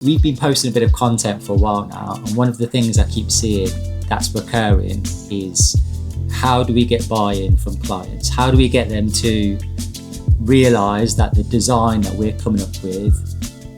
We've been posting a bit of content for a while now, and one of the things I keep seeing that's recurring is how do we get buy-in from clients? How do we get them to realise that the design that we're coming up with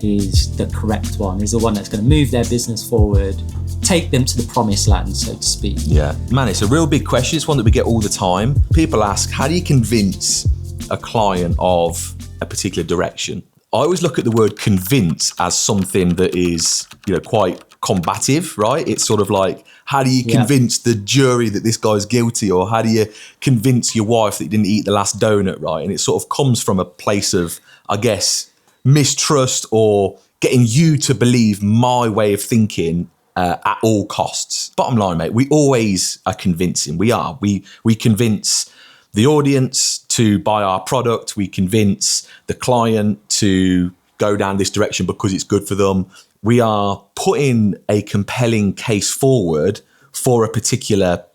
is the correct one, is the one that's going to move their business forward, take them to the promised land, so to speak? Yeah, man, it's a real big question. It's one that we get all the time. People ask, how do you convince a client of a particular direction? I always look at the word convince as something that is, quite combative, right? It's sort of like, how do you convince the jury that this guy's guilty? Or how do you convince your wife that you didn't eat the last donut, right? And it sort of comes from a place of, I guess, mistrust or getting you to believe my way of thinking at all costs. Bottom line, mate, we always are convincing. We convince the audience to buy our product. We convince the client to go down this direction because it's good for them. We are putting a compelling case forward for a particular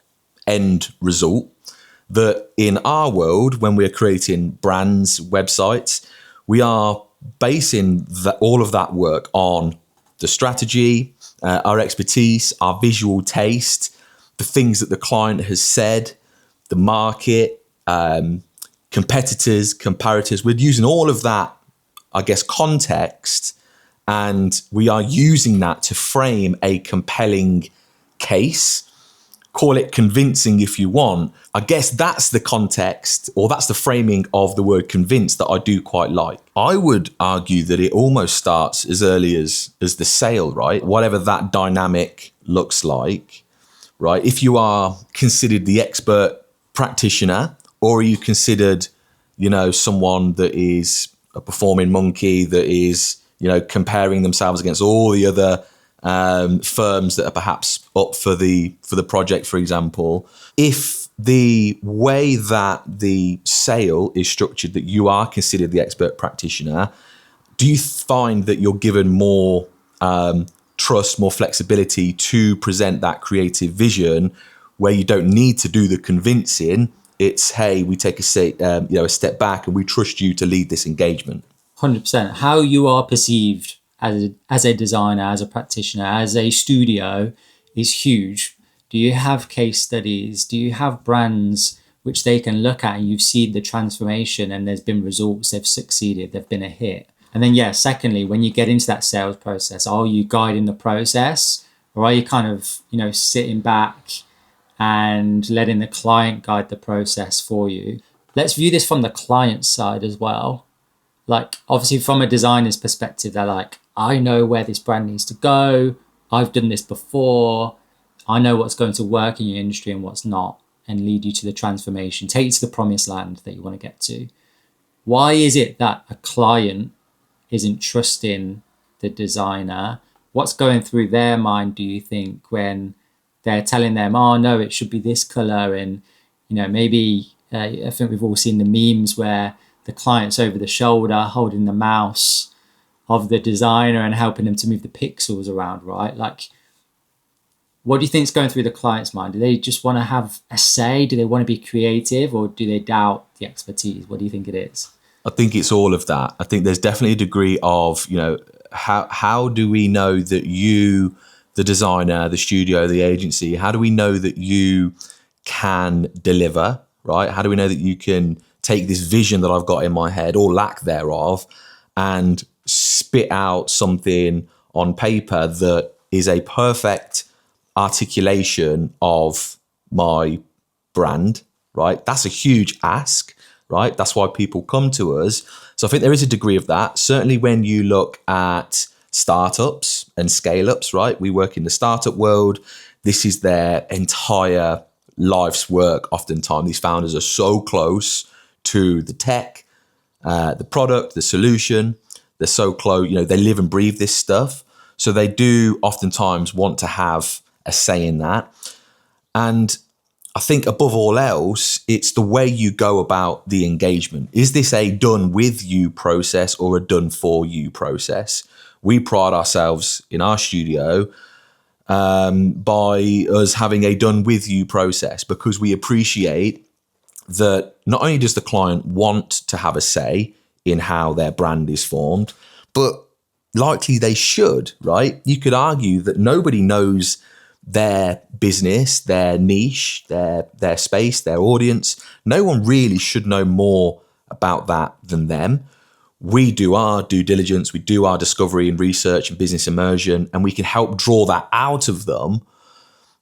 end result that in our world, when we're creating brands, websites, we are basing all of that work on the strategy, our expertise, our visual taste, the things that the client has said, the market, competitors, comparators. We're using all of that, I guess, context, and we are using that to frame a compelling case. Call it convincing if you want. I guess that's the context, or that's the framing of the word convince that I do quite like. I would argue that it almost starts as early as the sale, right? Whatever that dynamic looks like, right? If you are considered the expert practitioner, or are you considered, someone that is a performing monkey, that is, comparing themselves against all the other firms that are perhaps up for the project, for example? If the way that the sale is structured, that you are considered the expert practitioner, do you find that you're given more trust, more flexibility to present that creative vision, where you don't need to do the convincing? It's, hey, we take a step back and we trust you to lead this engagement. 100%. How you are perceived as a designer, as a practitioner, as a studio is huge. Do you have case studies? Do you have brands which they can look at and you've seen the transformation and there's been results, they've succeeded, they've been a hit? And then, secondly, when you get into that sales process, are you guiding the process, or are you kind of, sitting back and letting the client guide the process for you? Let's view this from the client side as well. Like, obviously from a designer's perspective, they're like, I know where this brand needs to go. I've done this before. I know what's going to work in your industry and what's not, and lead you to the transformation, take you to the promised land that you want to get to. Why is it that a client isn't trusting the designer? What's going through their mind, do you think, when they're telling them, oh no, it should be this color? And, maybe I think we've all seen the memes where the client's over the shoulder holding the mouse of the designer and helping them to move the pixels around, right? Like, what do you think is going through the client's mind? Do they just want to have a say? Do they want to be creative, or do they doubt the expertise? What do you think it is? I think it's all of that. I think there's definitely a degree of, how do we know that you, the designer, the studio, the agency, how do we know that you can deliver, right? How do we know that you can take this vision that I've got in my head, or lack thereof, and spit out something on paper that is a perfect articulation of my brand, right? That's a huge ask, right? That's why people come to us. So I think there is a degree of that. Certainly when you look at startups and scale-ups, right? We work in the startup world. This is their entire life's work. Oftentimes, these founders are so close to the tech, the product, the solution. They're so close, they live and breathe this stuff. So they do oftentimes want to have a say in that. And I think above all else, it's the way you go about the engagement. Is this a done with you process or a done for you process? We pride ourselves in our studio by us having a done with you process, because we appreciate that not only does the client want to have a say in how their brand is formed, but likely they should, right? You could argue that nobody knows their business, their niche, their space, their audience. No one really should know more about that than them. We do our due diligence, we do our discovery and research and business immersion, and we can help draw that out of them,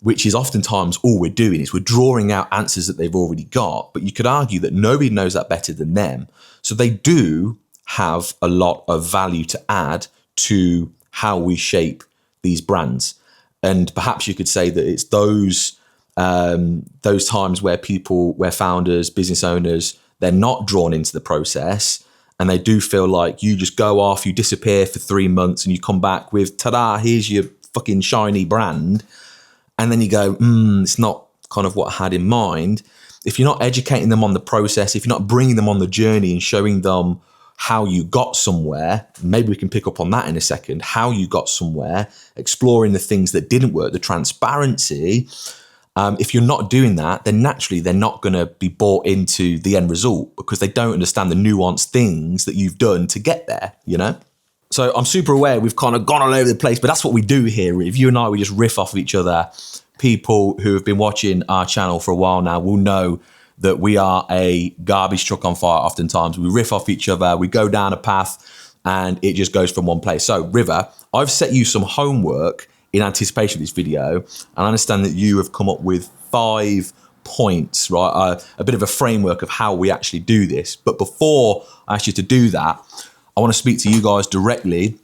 which is oftentimes all we're doing is we're drawing out answers that they've already got. But you could argue that nobody knows that better than them. So they do have a lot of value to add to how we shape these brands. And perhaps you could say that it's those times where founders, business owners, they're not drawn into the process, and they do feel like you just go off, you disappear for 3 months, and you come back with, ta-da, here's your fucking shiny brand. And then you go, it's not kind of what I had in mind. If you're not educating them on the process, if you're not bringing them on the journey and showing them how you got somewhere, maybe we can pick up on that in a second, how you got somewhere, exploring the things that didn't work, the transparency. If you're not doing that, then naturally they're not going to be bought into the end result because they don't understand the nuanced things that you've done to get there, you know? So I'm super aware we've kind of gone all over the place, but that's what we do here. If you and I, we just riff off of each other. People who have been watching our channel for a while now will know that we are a garbage truck on fire oftentimes. We riff off each other, we go down a path, and it just goes from one place. So River, I've set you some homework in anticipation of this video, and I understand that you have come up with 5 points, right? A bit of a framework of how we actually do this. But before I ask you to do that, I want to speak to you guys directly.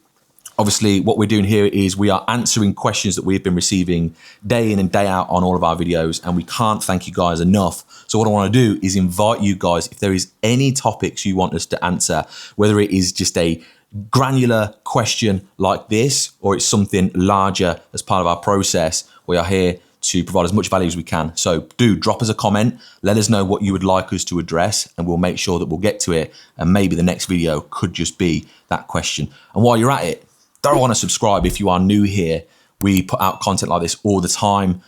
Obviously, what we're doing here is we are answering questions that we've been receiving day in and day out on all of our videos, and we can't thank you guys enough. So what I want to do is invite you guys, if there is any topics you want us to answer, whether it is just a granular question like this, or it's something larger as part of our process, we are here to provide as much value as we can. So do drop us a comment, let us know what you would like us to address, and we'll make sure that we'll get to it. And maybe the next video could just be that question. And while you're at it, don't want to subscribe if you are new here. We put out content like this all the time.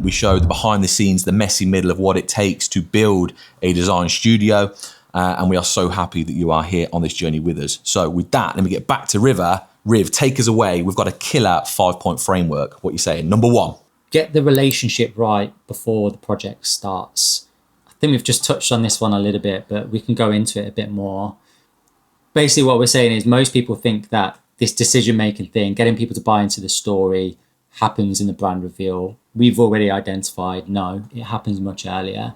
We show the behind the scenes, the messy middle of what it takes to build a design studio. And we are so happy that you are here on this journey with us. So with that, let me get back to River. Riv, take us away. We've got a killer 5-point framework. What are you saying? Number 1. Get the relationship right before the project starts. I think we've just touched on this one a little bit, but we can go into it a bit more. Basically, what we're saying is most people think that this decision-making thing, getting people to buy into the story, happens in the brand reveal. We've already identified, no, it happens much earlier.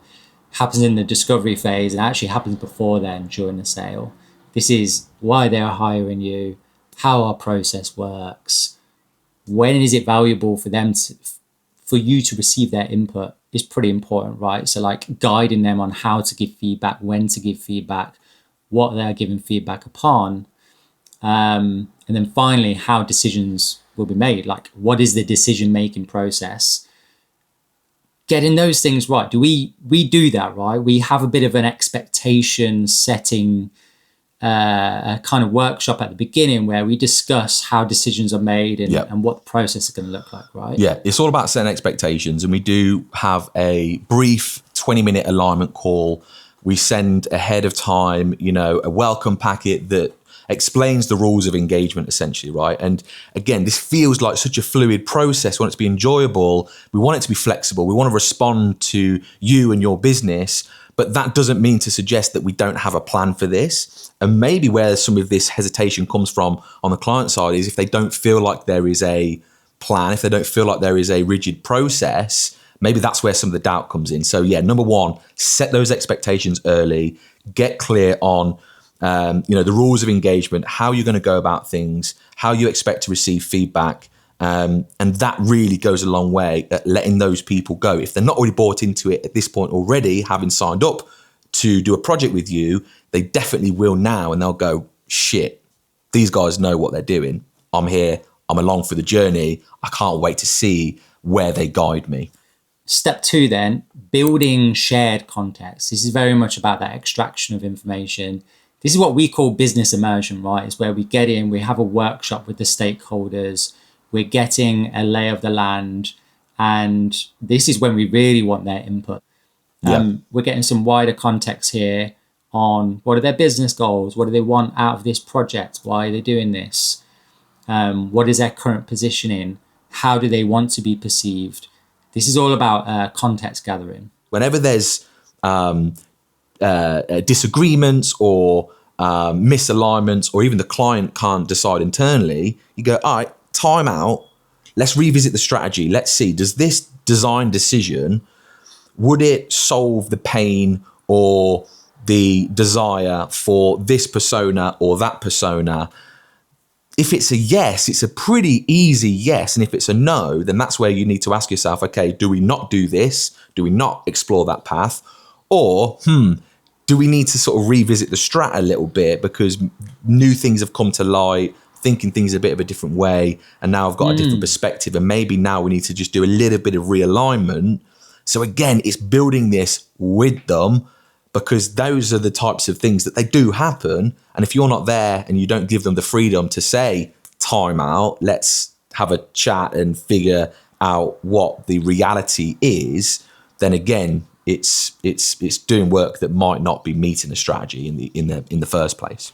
It happens in the discovery phase and actually happens before then, during the sale. This is why they're hiring you, how our process works, when is it valuable for you to receive their input is pretty important, right? So like guiding them on how to give feedback, when to give feedback, what they're giving feedback upon. And then finally, how decisions will be made. Like, what is the decision-making process? Getting those things right. We do that, right? We have a bit of an expectation setting, a kind of workshop at the beginning where we discuss how decisions are made and what the process is going to look like, right? Yeah, it's all about setting expectations. And we do have a brief 20-minute alignment call. We send ahead of time, a welcome packet that explains the rules of engagement, essentially, right? And again, this feels like such a fluid process. We want it to be enjoyable. We want it to be flexible. We want to respond to you and your business, but that doesn't mean to suggest that we don't have a plan for this. And maybe where some of this hesitation comes from on the client side is if they don't feel like there is a plan, if they don't feel like there is a rigid process, maybe that's where some of the doubt comes in. So yeah, number 1, set those expectations early, get clear on the rules of engagement, how you're going to go about things, how you expect to receive feedback. And that really goes a long way at letting those people go. If they're not already bought into it at this point already, having signed up to do a project with you, they definitely will now. And they'll go, shit, these guys know what they're doing. I'm here. I'm along for the journey. I can't wait to see where they guide me. Step 2 then, building shared context. This is very much about that extraction of information. This is what we call business immersion, right? It's where we get in, we have a workshop with the stakeholders, we're getting a lay of the land, and this is when we really want their input. We're getting some wider context here on what are their business goals, what do they want out of this project, why are they doing this? What is their current positioning? How do they want to be perceived? This is all about context gathering. Whenever there's disagreements or misalignments, or even the client can't decide internally, you go, all right, time out. Let's revisit the strategy. Let's see, does this design decision, would it solve the pain or the desire for this persona or that persona? If it's a yes, it's a pretty easy yes. And if it's a no, then that's where you need to ask yourself, okay, do we not do this? Do we not explore that path? Or, do we need to sort of revisit the strat a little bit because new things have come to light, thinking things a bit of a different way, and now I've got a different perspective, and maybe now we need to just do a little bit of realignment. So again, it's building this with them, because those are the types of things that they do happen. And if you're not there and you don't give them the freedom to say, time out, let's have a chat and figure out what the reality is, then again, it's doing work that might not be meeting the strategy in the first place.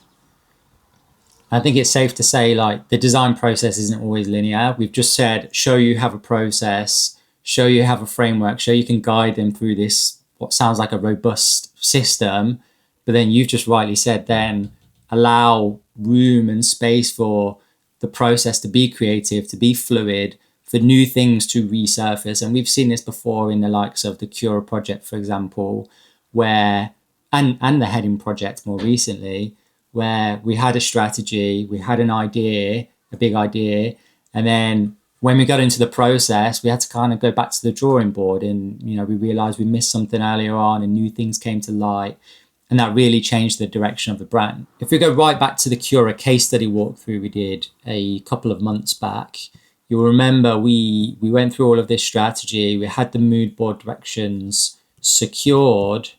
I think it's safe to say, like, the design process isn't always linear. We've just said, show you have a process, show you have a framework, show you can guide them through this, what sounds like a robust system. But then you've just rightly said, then allow room and space for the process to be creative, to be fluid, for new things to resurface. And we've seen this before in the likes of the Cura project, for example, where, and the Heading project more recently, where we had a strategy, we had an idea, a big idea, and then when we got into the process, we had to kind of go back to the drawing board, and we realized we missed something earlier on and new things came to light, and that really changed the direction of the brand. If we go right back to the Cura case study walkthrough we did a couple of months back, you'll remember we went through all of this strategy. We had the mood board directions secured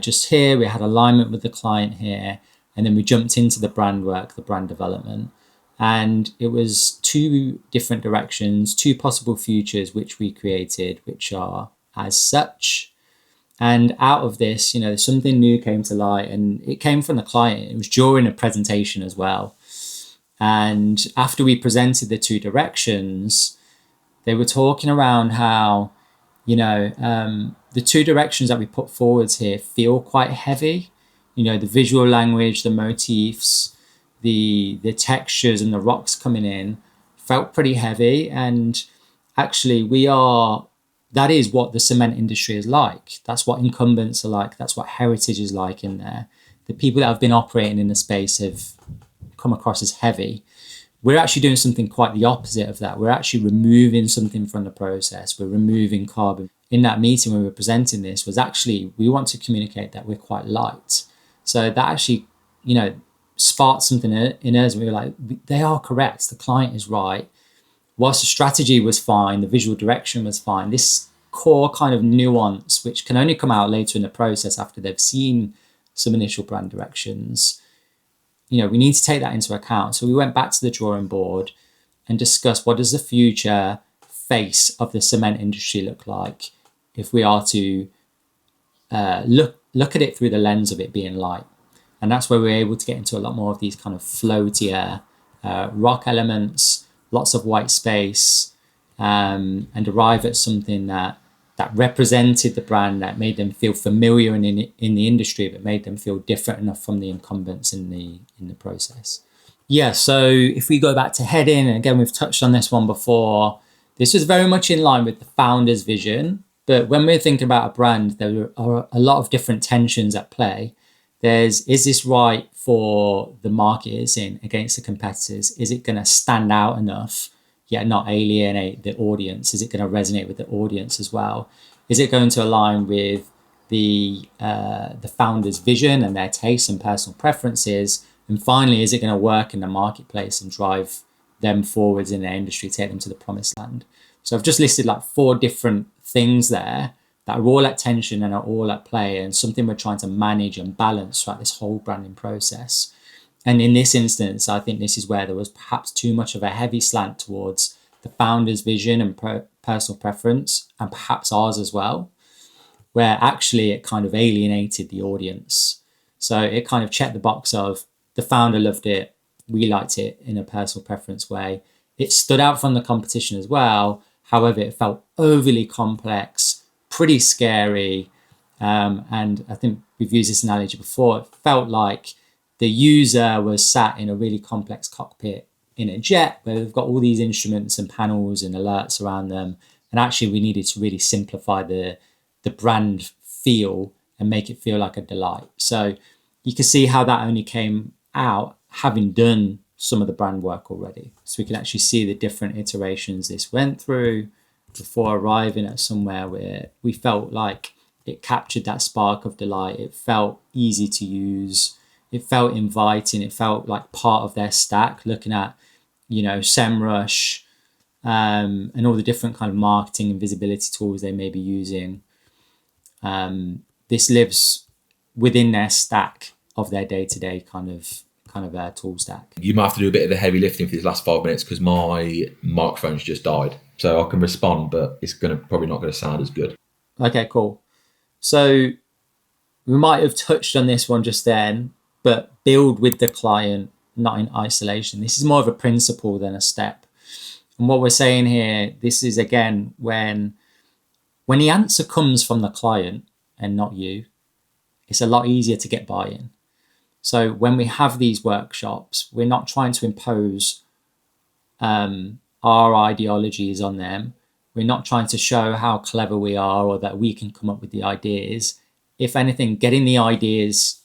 just here. We had alignment with the client here. And then we jumped into the brand work, the brand development. And it was 2 different directions, 2 possible futures which we created, which are as such. And out of this, something new came to light, and it came from the client. It was during a presentation as well. And after we presented the 2 directions, they were talking around how, the 2 directions that we put forwards here feel quite heavy. The visual language, the motifs, the textures and the rocks coming in felt pretty heavy. And actually that is what the cement industry is like. That's what incumbents are like. That's what heritage is like in there. The people that have been operating in the space have come across as heavy. We're actually doing something quite the opposite of that. We're actually removing something from the process. We're removing carbon. In that meeting when we were presenting this was actually, we want to communicate that we're quite light. So that actually, sparked something in us. We were like, they are correct. The client is right. Whilst the strategy was fine, the visual direction was fine, this core kind of nuance, which can only come out later in the process after they've seen some initial brand directions, we need to take that into account. So we went back to the drawing board and discussed, what does the future face of the cement industry look like if we are to look at it through the lens of it being light. And that's where we're able to get into a lot more of these kind of floatier rock elements, lots of white space, and arrive at something that represented the brand, that made them feel familiar in the industry, but made them feel different enough from the incumbents in the process. Yeah, so if we go back to Heading, and again, we've touched on this one before, this was very much in line with the founder's vision. But when we're thinking about a brand, there are a lot of different tensions at play. Is this right for the market it's in against the competitors? Is it going to stand out enough, yet not alienate the audience? Is it going to resonate with the audience as well? Is it going to align with the founder's vision and their tastes and personal preferences? And finally, is it going to work in the marketplace and drive them forwards in their industry, take them to the promised land? So I've just listed like 4 different things there that are all at tension and are all at play, and something we're trying to manage and balance throughout this whole branding process. And in this instance, I think this is where there was perhaps too much of a heavy slant towards the founder's vision and personal preference, and perhaps ours as well, where actually it kind of alienated the audience. So it kind of checked the box of the founder loved it, We liked it in a personal preference way. It stood out from the competition as well. However, it felt overly complex, pretty scary. And I think we've used this analogy before. It felt like the user was sat in a really complex cockpit in a jet where they've got all these instruments and panels and alerts around them. And actually, we needed to really simplify the brand feel and make it feel like a delight. So you can see how that only came out having done some of the brand work already. So we can actually see the different iterations this went through before arriving at somewhere where we felt like it captured that spark of delight. It felt easy to use. It felt inviting. It felt like part of their stack, looking at, SEMrush and all the different kind of marketing and visibility tools they may be using. This lives within their stack of their day-to-day kind of tool stack. You might have to do a bit of the heavy lifting for these last 5 minutes because my microphone's just died. So I can respond, but it's probably not going to sound as good. Okay, cool. So we might have touched on this one just then, but build with the client, not in isolation. This is more of a principle than a step. And what we're saying here, this is again when the answer comes from the client and not you, it's a lot easier to get buy-in. So when we have these workshops, we're not trying to impose our ideologies on them. We're not trying to show how clever we are or that we can come up with the ideas. If anything, getting the ideas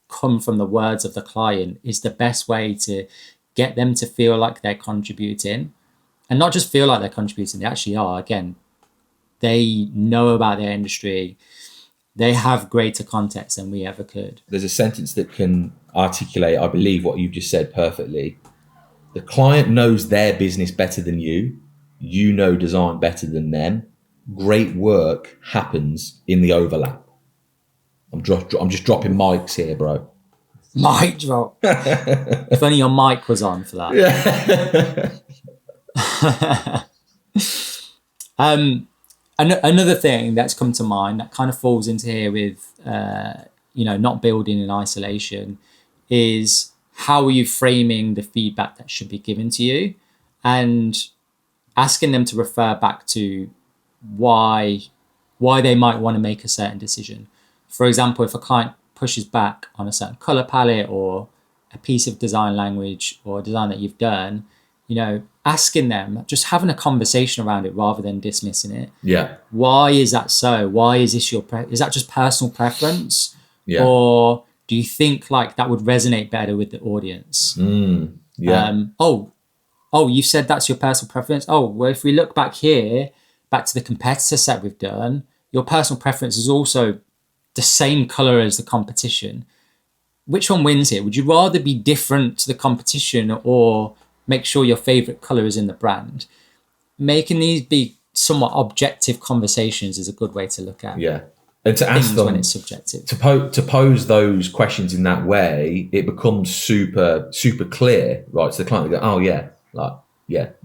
come from the words of the client is the best way to get them to feel like they're contributing. And not just feel like they're contributing, they actually are. Again, they know about their industry. They have greater context than we ever could. There's a sentence that can articulate, I believe, what you've just said perfectly. The client knows their business better than you. You know design better than them. Great work happens in the overlap. I'm just dropping mics here, bro. Mic drop. If only your mic was on for that. Yeah. Another thing that's come to mind that kind of falls into here with, not building in isolation is how are you framing the feedback that should be given to you and asking them to refer back to why they might want to make a certain decision. For example, if a client pushes back on a certain color palette or a piece of design language or design that you've done, asking them, just having a conversation around it rather than dismissing it. Yeah. Why is that so? Why is this is that just personal preference? Yeah. Or do you think like that would resonate better with the audience? Yeah. You said that's your personal preference. Oh, well, if we look back to the competitor set we've done, your personal preference is also the same color as the competition. Which one wins here? Would you rather be different to the competition or make sure your favorite color is in the brand? Making these be somewhat objective conversations is a good way to look at. Yeah. And to ask them when it's subjective. To pose those questions in that way, it becomes super, super clear, right? So the client will go, oh yeah,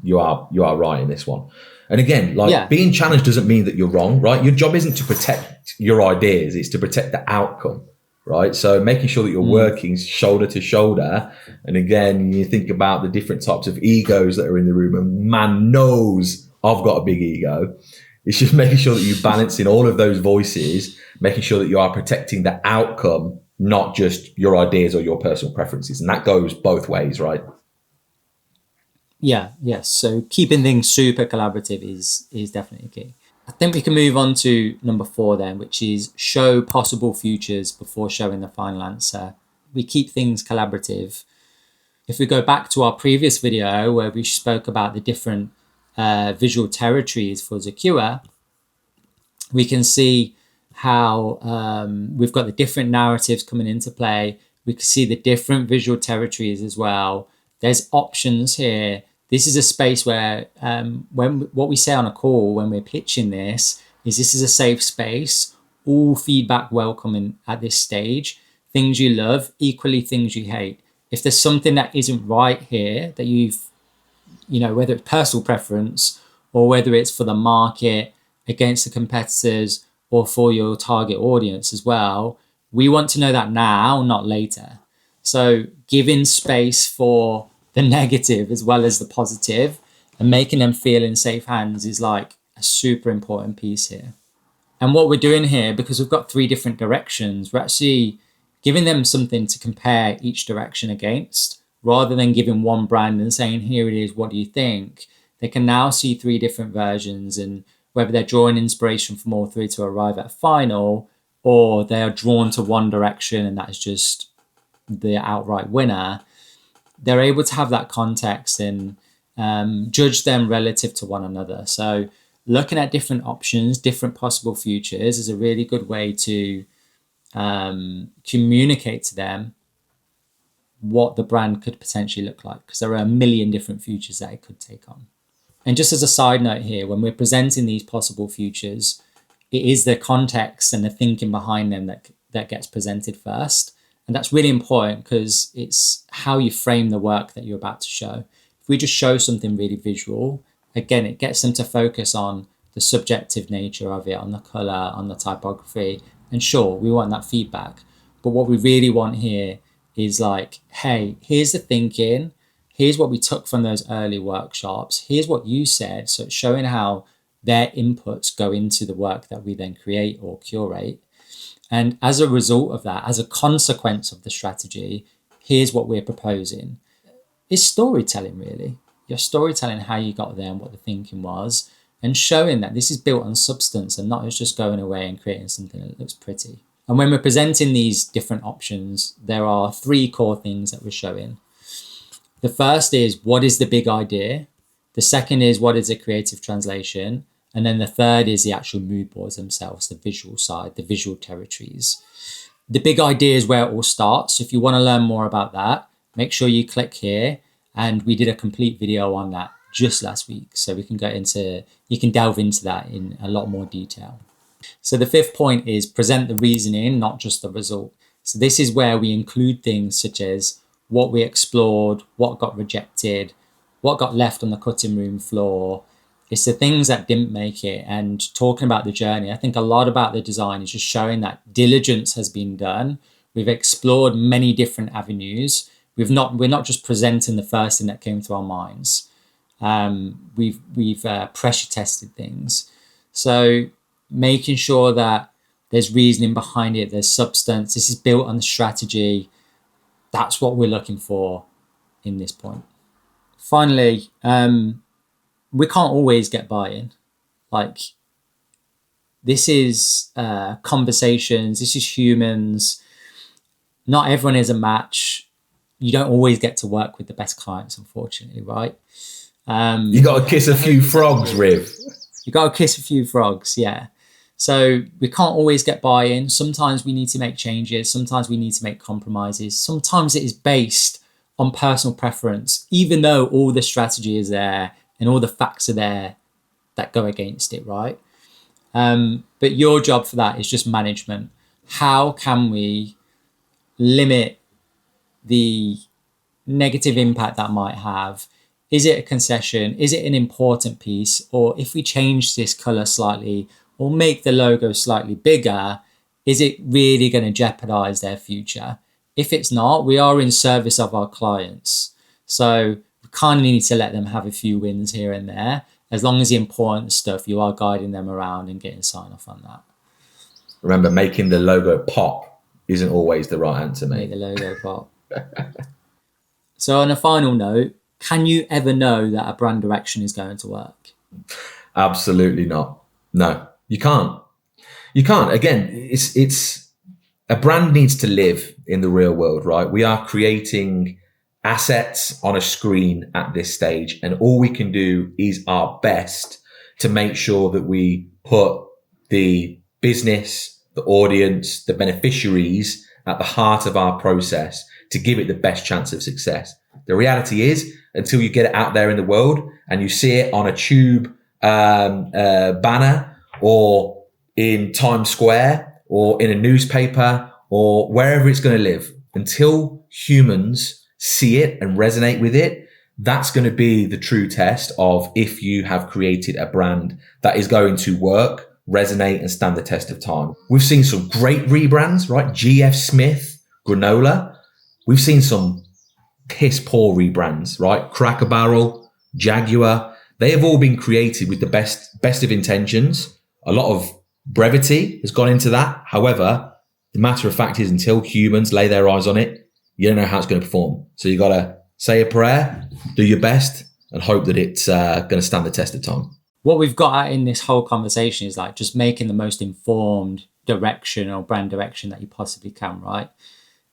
you are right in this one. And again, being challenged doesn't mean that you're wrong, right? Your job isn't to protect your ideas, it's to protect the outcome, right? So making sure that you're working shoulder to shoulder. And again, you think about the different types of egos that are in the room, and man knows I've got a big ego. It's just making sure that you're balancing all of those voices, making sure that you are protecting the outcome, not just your ideas or your personal preferences. And that goes both ways, right? Yeah, yes. So keeping things super collaborative is definitely key. I think we can move on to number 4 then, which is show possible futures before showing the final answer. We keep things collaborative. If we go back to our previous video where we spoke about the different visual territories for Zakua, we can see how we've got the different narratives coming into play. We can see the different visual territories as well. There's options here. This is a space where what we say on a call when we're pitching this is a safe space. All feedback welcome at this stage. Things you love, equally things you hate. If there's something that isn't right here that whether it's personal preference or whether it's for the market, against the competitors, or for your target audience as well, we want to know that now, not later. So giving space for the negative as well as the positive and making them feel in safe hands is like a super important piece here. And what we're doing here, because we've got 3 different directions, we're actually giving them something to compare each direction against, rather than giving one brand and saying, here it is, what do you think? They can now see 3 different versions, and whether they're drawing inspiration from all 3 to arrive at a final, or they are drawn to one direction and that is just the outright winner, they're able to have that context and judge them relative to one another. So looking at different options, different possible futures is a really good way to communicate to them what the brand could potentially look like, because there are a million different futures that it could take on. And just as a side note here, when we're presenting these possible futures, it is the context and the thinking behind them that gets presented first. And that's really important because it's how you frame the work that you're about to show. If we just show something really visual, again, it gets them to focus on the subjective nature of it, on the color, on the typography. And sure, we want that feedback. But what we really want here is like, hey, here's the thinking. Here's what we took from those early workshops. Here's what you said. So it's showing how their inputs go into the work that we then create or curate. And as a result of that, as a consequence of the strategy, here's what we're proposing. It's storytelling, really. You're storytelling how you got there and what the thinking was, and showing that this is built on substance and not just going away and creating something that looks pretty. And when we're presenting these different options, there are 3 core things that we're showing. The first is, what is the big idea? The second is, what is a creative translation? And then the third is the actual mood boards themselves, the visual side, the visual territories. The big idea is where it all starts. So if you want to learn more about that, make sure you click here. And we did a complete video on that just last week. So you can delve into that in a lot more detail. So the 5th point is present the reasoning, not just the result. So this is where we include things such as what we explored, what got rejected, what got left on the cutting room floor. It's the things that didn't make it, and talking about the journey. I think a lot about the design is just showing that diligence has been done. We've explored many different avenues. We're not just presenting the first thing that came to our minds. We've pressure tested things. So making sure that there's reasoning behind it, there's substance. This is built on the strategy. That's what we're looking for in this point. Finally, we can't always get buy-in. Like, this is conversations. This is humans. Not everyone is a match. You don't always get to work with the best clients, unfortunately, right? You got to kiss a few frogs, Riv. You got to kiss a few frogs, yeah. So we can't always get buy-in. Sometimes we need to make changes. Sometimes we need to make compromises. Sometimes it is based on personal preference, even though all the strategy is there and all the facts are there that go against it, right? But your job for that is just management. How can we limit the negative impact that might have? Is it a concession? Is it an important piece? Or if we change this color slightly or make the logo slightly bigger, is it really going to jeopardize their future? If it's not, we are in service of our clients. So we kind of need to let them have a few wins here and there. As long as the important stuff, you are guiding them around and getting sign off on that. Remember, making the logo pop isn't always the right answer, mate. Make the logo pop. So on a final note, can you ever know that a brand direction is going to work? Absolutely not. No, you can't. You can't. Again, it's a brand needs to live in the real world, right? We are creating assets on a screen at this stage, and all we can do is our best to make sure that we put the business, the audience, the beneficiaries at the heart of our process to give it the best chance of success. The reality is, until you get it out there in the world and you see it on a tube banner or in Times Square or in a newspaper or wherever it's going to live, until humans see it and resonate with it, that's going to be the true test of if you have created a brand that is going to work, resonate, and stand the test of time. We've seen some great rebrands, right? GF Smith, Granola. we've seen some piss poor rebrands, right? Cracker Barrel, Jaguar, they have all been created with the best of intentions. A lot of brevity has gone into that. However, the matter of fact is, until humans lay their eyes on it, you don't know how it's going to perform. So you got to say a prayer, do your best, and hope that it's going to stand the test of time. What we've got at in this whole conversation is like just making the most informed direction or brand direction that you possibly can, right?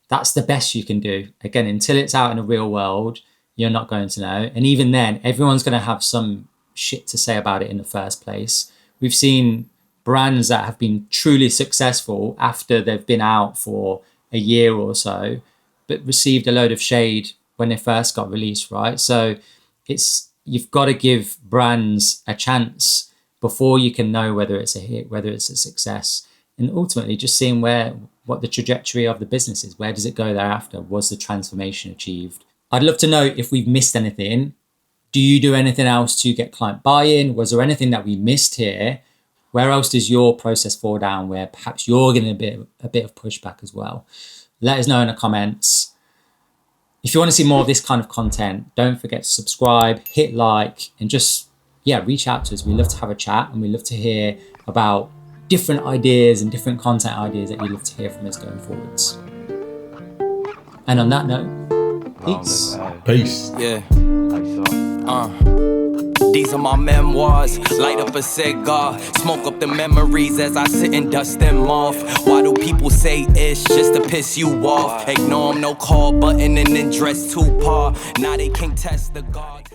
That's the best you can do. Again, until it's out in the real world, you're not going to know. And even then, everyone's going to have some shit to say about it in the first place. We've seen brands that have been truly successful after they've been out for a year or so, but received a load of shade when they first got released, right? So you've got to give brands a chance before you can know whether it's a hit, whether it's a success, and ultimately just seeing what the trajectory of the business is. Where does it go thereafter? Was the transformation achieved? I'd love to know if we've missed anything. Do you do anything else to get client buy-in? Was there anything that we missed here? Where else does your process fall down where perhaps you're getting a bit of pushback as well? Let us know in the comments. If you want to see more of this kind of content, don't forget to subscribe, hit like, and just, reach out to us. We love to have a chat, and we love to hear about different ideas and different content ideas that you'd love to hear from us going forwards. And on that note, peace. Peace. Yeah. These are my memoirs. Light up a cigar, smoke up the memories as I sit and dust them off. Why do people say it's just to piss you off? Ignore them, no call button, and then dress too par. Now they can't test the guard.